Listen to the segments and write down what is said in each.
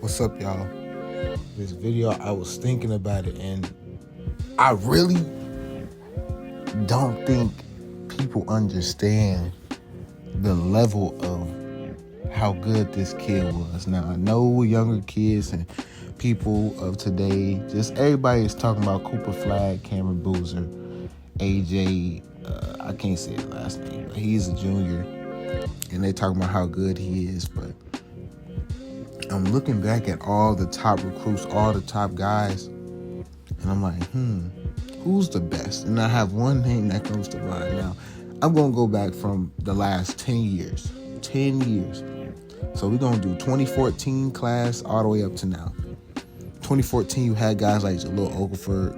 What's up, y'all? This video, I was thinking about it, and I really don't think people understand the level of how good this kid was. Now, I know younger kids and people of today, just everybody is talking about Cooper Flagg, Cameron Boozer, AJ, I can't say his last name, but he's a junior, and they talking about how good he is, but I'm looking back at all the top recruits, all the top guys, and I'm like, who's the best? And I have one name that comes to mind. Now, I'm going to go back from the last 10 years. 10 years. So we're going to do 2014 class all the way up to now. 2014, you had guys like Jalil Okafor,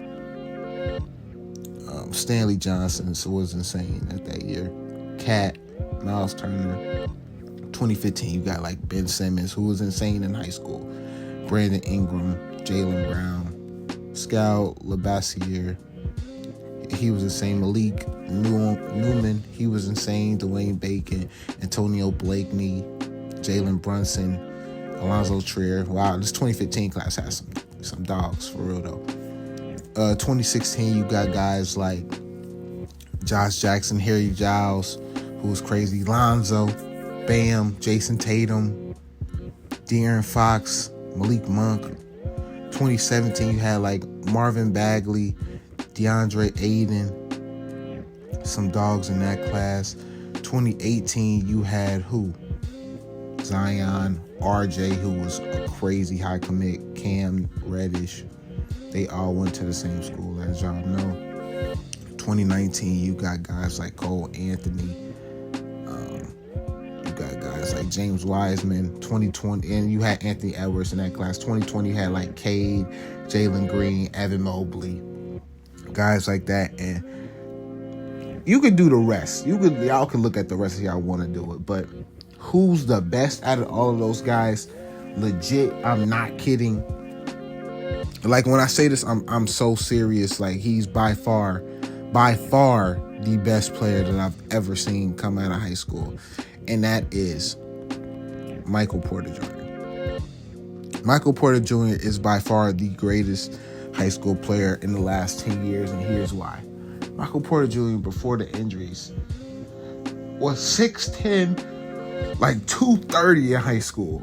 Stanley Johnson, so was insane at that year. Cat, Miles Turner. 2015, you got like Ben Simmons, who was insane in high school. Brandon Ingram, Jaylen Brown, Scal Labissiere, he was insane. Malik Newman, he was insane. Dwayne Bacon, Antonio Blakeney, Jalen Brunson, Alonzo Trier. Wow, this 2015 class has some dogs, for real though. 2016, you got guys like Josh Jackson, Harry Giles, who was crazy, Lonzo, Bam, Jason Tatum, De'Aaron Fox, Malik Monk. 2017, you had like Marvin Bagley, DeAndre Ayton, some dogs in that class. 2018, you had who? Zion, RJ, who was a crazy high commit, Cam Reddish. They all went to the same school, as y'all know. 2019, you got guys like Cole Anthony. Got guys like James Wiseman. 2020, and you had Anthony Edwards in that class. 2020 had like Cade, Jalen Green, Evan Mobley, guys like that. And you could do the rest. Y'all can look at the rest if y'all want to do it. But who's the best out of all of those guys? Legit, I'm not kidding. Like when I say this, I'm so serious. Like he's by far the best player that I've ever seen come out of high school. And that is Michael Porter Jr. Michael Porter Jr. is by far the greatest high school player in the last 10 years, and here's why. Michael Porter Jr., before the injuries, was 6'10", like 230 in high school.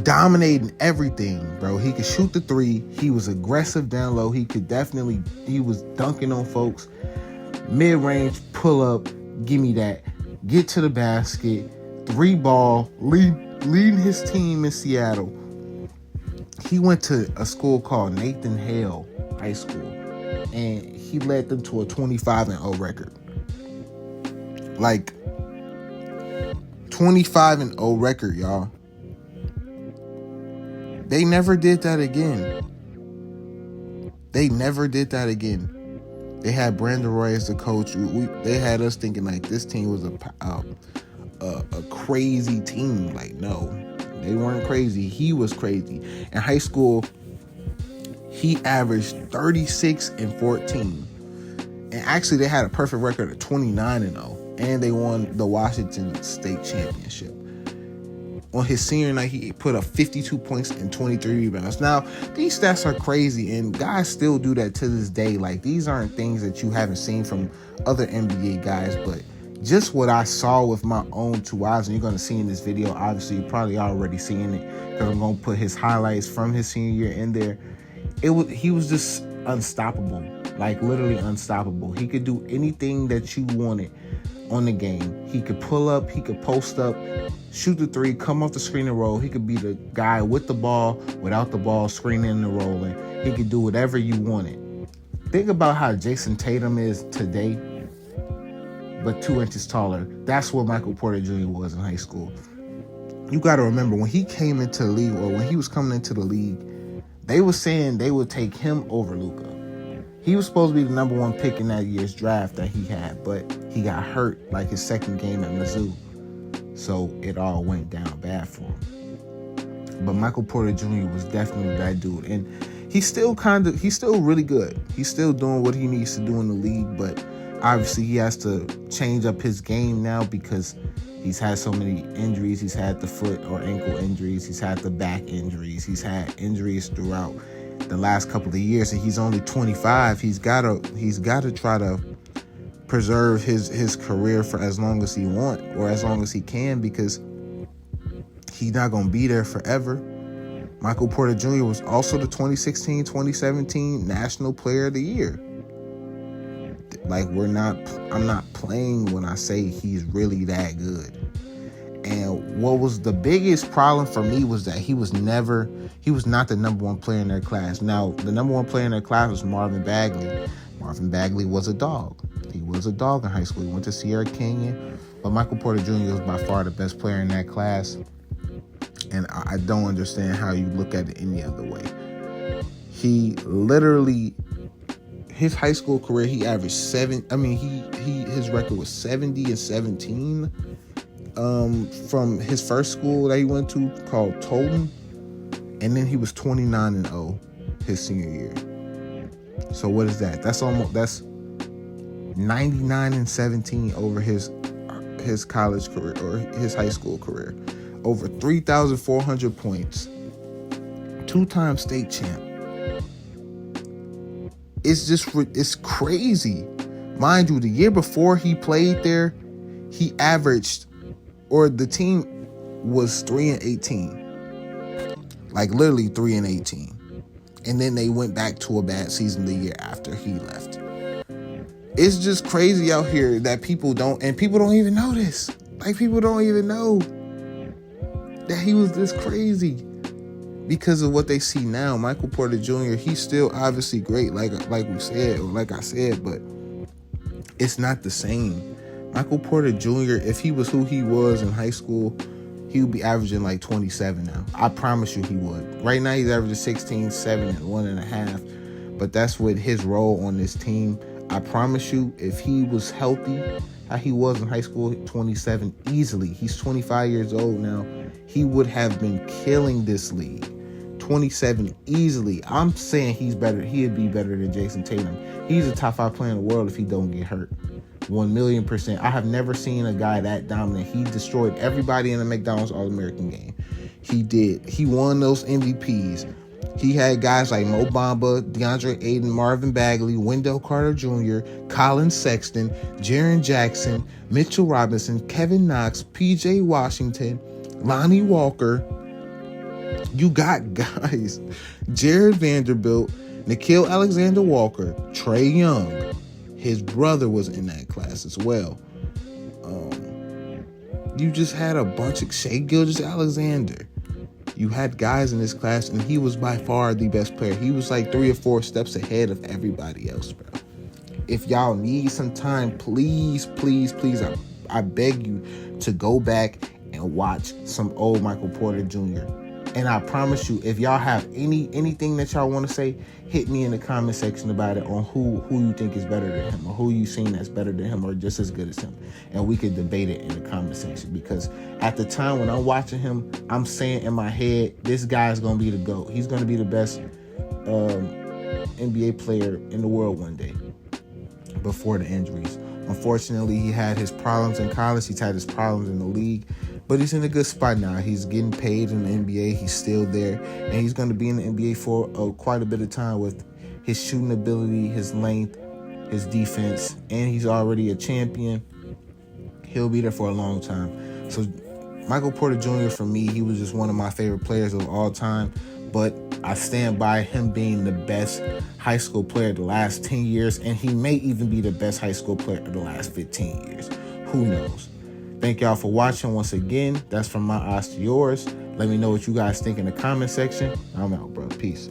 Dominating everything, bro. He could shoot the three. He was aggressive down low. He was dunking on folks. Mid-range, pull up, give me that. Get to the basket, 3-ball, leading his team in Seattle. He went to a school called Nathan Hale High School, and he led them to a 25-0 record. Like, 25-0 record, y'all. They never did that again. They had Brandon Roy as the coach. They had us thinking like this team was a crazy team. Like, no, they weren't crazy. He was crazy. In high school, he averaged 36 and 14. And actually, they had a perfect record of 29-0. And they won the Washington State Championship. On his senior night, he put up 52 points and 23 rebounds. Now, these stats are crazy, and guys still do that to this day. Like, these aren't things that you haven't seen from other NBA guys, but just what I saw with my own two eyes, and you're going to see in this video, obviously, you're probably already seeing it, because I'm going to put his highlights from his senior year in there. He was just unstoppable, like literally unstoppable. He could do anything that you wanted on the game. He could pull up, he could post up, shoot the three, come off the screen and roll. He could be the guy with the ball, without the ball, screening and rolling. He could do whatever you wanted. Think about how Jason Tatum is today, but 2 inches taller. That's what Michael Porter Jr. was in high school. You got to remember, when he came into the league, or when he was coming into the league, they were saying they would take him over Luka. He was supposed to be the number 1 pick in that year's draft that he had, but he got hurt like his second game at Mizzou. So it all went down bad for him. But Michael Porter Jr. was definitely that dude. And he's still really good. He's still doing what he needs to do in the league, but obviously he has to change up his game now because He's had so many injuries. He's had the foot or ankle injuries. He's had the back injuries. He's had injuries throughout the last couple of years, and he's only 25. He's gotta try to preserve his career for as long as he want or as long as he can, because he's not gonna be there forever. Michael Porter Jr. was also the 2016-2017 National Player of the Year. Like, I'm not playing when I say he's really that good. And what was the biggest problem for me was that he was not the number one player in their class. Now, the number one player in their class was Marvin Bagley. Marvin Bagley was a dog. He was a dog in high school. He went to Sierra Canyon. But Michael Porter Jr. was by far the best player in that class. And I don't understand how you look at it any other way. He literally, his high school career, he averaged his record was 70-17 from his first school that he went to called Tolton, and then he was 29-0 his senior year. So what is that? That's 99-17 over his college career or his high school career. Over 3,400 points. 2-time state champ. It's crazy. Mind you, the year before he played there, he averaged, or the team was 3-18. Like literally 3-18. And then they went back to a bad season the year after he left. It's just crazy out here that people don't even know this. Like, people don't even know that he was this crazy because of what they see now. Michael Porter Jr., he's still obviously great, like we said, or like I said, but it's not the same. Michael Porter Jr., if he was who he was in high school, he would be averaging like 27 now. I promise you he would. Right now he's averaging 16, 7, and 1.5, but that's with his role on this team. I promise you, if he was healthy, how he was in high school, 27 easily. He's 25 years old now. He would have been killing this league. 27 easily. I'm saying he's better. He'd be better than Jason Tatum. He's a top 5 player in the world if he don't get hurt. 1,000,000%. I have never seen a guy that dominant. He destroyed everybody in the McDonald's All-American game. He did. He won those MVPs. He had guys like Mo Bamba, DeAndre Ayton, Marvin Bagley, Wendell Carter Jr., Colin Sexton, Jaren Jackson, Mitchell Robinson, Kevin Knox, PJ Washington, Lonnie Walker. You got guys. Jared Vanderbilt, Nickeil Alexander-Walker, Trae Young. His brother was in that class as well. You just had a bunch of Shai Gilgeous-Alexander. You had guys in this class, and he was by far the best player. He was like 3 or 4 steps ahead of everybody else, bro. If y'all need some time, please, I beg you to go back and watch some old Michael Porter Jr. And I promise you, if y'all have anything that y'all want to say, hit me in the comment section about it on who you think is better than him, or who you seen that's better than him or just as good as him. And we could debate it in the comment section, because at the time when I'm watching him, I'm saying in my head, this guy's going to be the GOAT. He's going to be the best NBA player in the world one day before the injuries. Unfortunately, he had his problems in college. He's had his problems in the league. But he's in a good spot now. He's getting paid in the NBA. He's still there. And he's going to be in the NBA for quite a bit of time with his shooting ability, his length, his defense. And he's already a champion. He'll be there for a long time. So Michael Porter Jr., for me, he was just one of my favorite players of all time. But I stand by him being the best high school player of the last 10 years. And he may even be the best high school player of the last 15 years. Who knows? Thank y'all for watching once again. That's from my eyes to yours. Let me know what you guys think in the comment section. I'm out, bro. Peace.